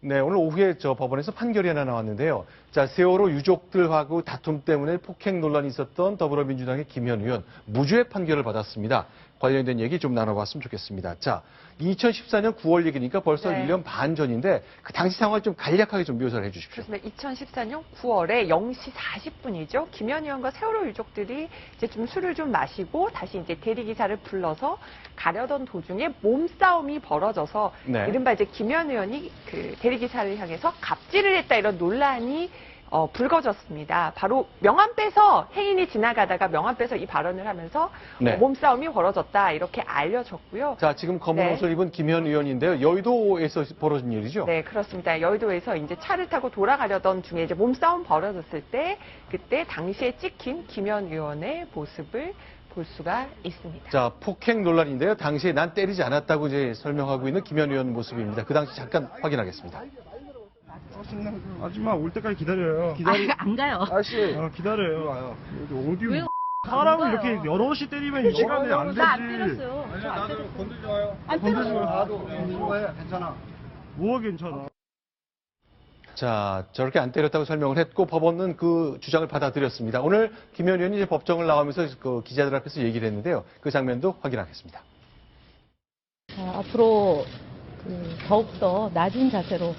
네, 오늘 오후에 법원에서 판결이 하나 나왔는데요. 자, 세월호 유족들하고 다툼 때문에 폭행 논란이 있었던 더불어민주당의 김현 의원 무죄 판결을 받았습니다. 관련된 얘기 좀 나눠봤으면 좋겠습니다. 자, 2014년 9월 얘기니까 벌써 네. 1년 반 전인데 그 당시 상황을 좀 간략하게 좀 묘사를 해주십시오. 그렇습니다. 2014년 9월에 0시 40분이죠. 김현 의원과 세월호 유족들이 이제 좀 술을 좀 마시고 다시 이제 대리기사를 불러서 가려던 도중에 몸싸움이 벌어져서 네. 이른바 이제 김현 의원이 그 대리기사를 향해서 갑질을 했다 이런 논란이 불거졌습니다. 바로 명함 빼서 행인이 지나가다가 명함 빼서 이 발언을 하면서 네. 몸싸움이 벌어졌다 이렇게 알려졌고요. 자, 지금 검은 네. 옷을 입은 김현 의원인데요. 여의도에서 벌어진 일이죠? 네, 그렇습니다. 여의도에서 이제 차를 타고 돌아가려던 중에 이제 몸싸움 벌어졌을 때 그때 당시에 찍힌 김현 의원의 모습을 볼 수가 있습니다. 자, 폭행 논란인데요. 당시에 난 때리지 않았다고 이제 설명하고 있는 김현 의원 모습입니다. 그 당시 잠깐 확인하겠습니다. 아줌마 올 때까지 기다려요. 안 가요. 아저씨 기다려요. 와요. 어디 왜 사람을 안 이렇게 가요? 여럿이 때리면 이 시간에 안 되지. 나 안 때렸어요. 나도 건들지 마요. 안 건들지 때렸어요. 마요. 나도 이거해 괜찮아. 뭐가 괜찮아. 자, 저렇게 안 때렸다고 설명을 했고 법원은 그 주장을 받아들였습니다. 오늘 김현 의원이 이제 법정을 나오면서 그 기자들 앞에서 얘기를 했는데요. 그 장면도 확인하겠습니다. 앞으로 더욱더 낮은 자세로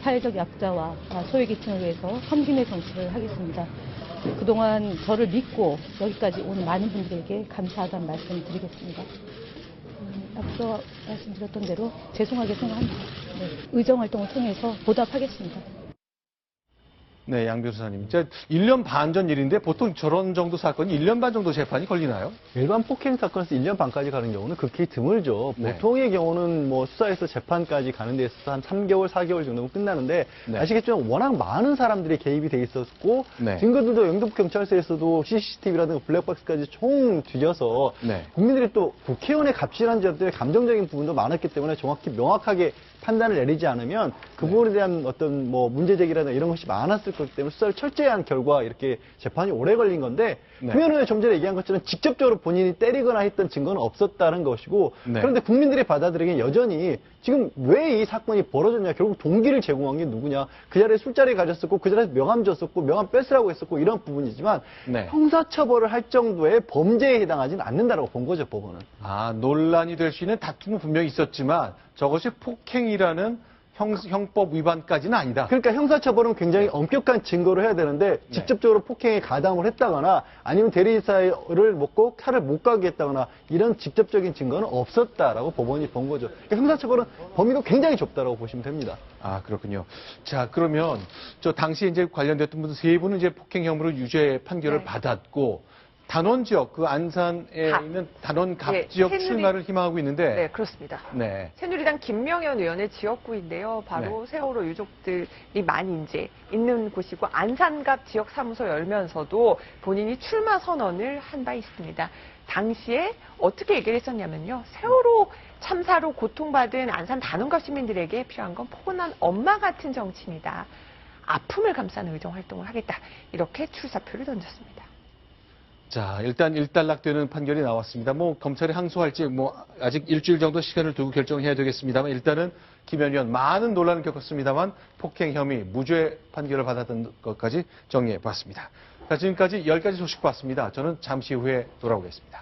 사회적 약자와 소외계층을 위해서 섬김의 정치를 하겠습니다. 그동안 저를 믿고 여기까지 온 많은 분들에게 감사하다는 말씀 드리겠습니다. 앞서 말씀드렸던 대로 죄송하게 생각합니다. 네, 의정활동을 통해서 보답하겠습니다. 네, 양 변호사님. 1년 반 전 일인데 보통 저런 정도 사건이 1년 반 정도 재판이 걸리나요? 일반 폭행 사건에서 1년 반까지 가는 경우는 극히 드물죠. 네. 보통의 경우는 뭐 수사에서 재판까지 가는 데 있어서 한 3개월, 4개월 정도면 끝나는데 네. 아시겠지만 워낙 많은 사람들이 개입이 돼 있었고 네. 증거들도 영등포경찰서에서도 CCTV라든가 블랙박스까지 총 뒤져서 네. 국민들이 또 국회의원의 갑질한 점들의 감정적인 부분도 많았기 때문에 정확히 명확하게 판단을 내리지 않으면 그 부분에 대한 어떤 뭐 문제 제기라든가 이런 것이 많았을 거기 때문에 수사를 철저히 한 결과 이렇게 재판이 오래 걸린 건데 네. 김현 의원이 좀 전에 얘기한 것처럼 직접적으로 본인이 때리거나 했던 증거는 없었다는 것이고 네. 그런데 국민들이 받아들이기엔 여전히 지금 왜 이 사건이 벌어졌냐 결국 동기를 제공한 게 누구냐 그 자리에 술자리 가졌었고 그 자리에서 명함 줬었고 명함 뺏으라고 했었고 이런 부분이지만 네. 형사처벌을 할 정도의 범죄에 해당하지는 않는다라고 본 거죠 법원은. 아, 논란이 될 수 있는 다툼은 분명히 있었지만 저것이 폭행이라는 형법 위반까지는 아니다. 그러니까 형사처벌은 굉장히 엄격한 증거를 해야 되는데 직접적으로 폭행에 가담을 했다거나 아니면 대리사를 먹고 차를 못 가게 했다거나 이런 직접적인 증거는 없었다라고 법원이 본 거죠. 그러니까 형사처벌은 범위가 굉장히 좁다라고 보시면 됩니다. 아, 그렇군요. 자, 그러면 저 당시에 이제 관련됐던 분들 세 분은 이제 폭행 혐의로 유죄 판결을 네. 받았고 단원 지역, 그 안산에 갑. 있는 단원 갑 예, 지역 새누리- 출마를 희망하고 있는데 네, 그렇습니다. 네. 새누리당 김명현 의원의 지역구인데요. 바로 세월호 유족들이 많이 이제 있는 곳이고 안산갑 지역 사무소 열면서도 본인이 출마 선언을 한 바 있습니다. 당시에 어떻게 얘기를 했었냐면요. 세월호 참사로 고통받은 안산 단원갑 시민들에게 필요한 건 포근한 엄마 같은 정치인이다. 아픔을 감싸는 의정 활동을 하겠다. 이렇게 출사표를 던졌습니다. 자, 일단 일단락되는 판결이 나왔습니다. 뭐 검찰이 항소할지 뭐 아직 일주일 정도 시간을 두고 결정해야 되겠습니다만 일단은 김현 의원 많은 논란을 겪었습니다만 폭행 혐의 무죄 판결을 받았던 것까지 정리해 봤습니다. 자, 지금까지 10가지 소식 봤습니다. 저는 잠시 후에 돌아오겠습니다.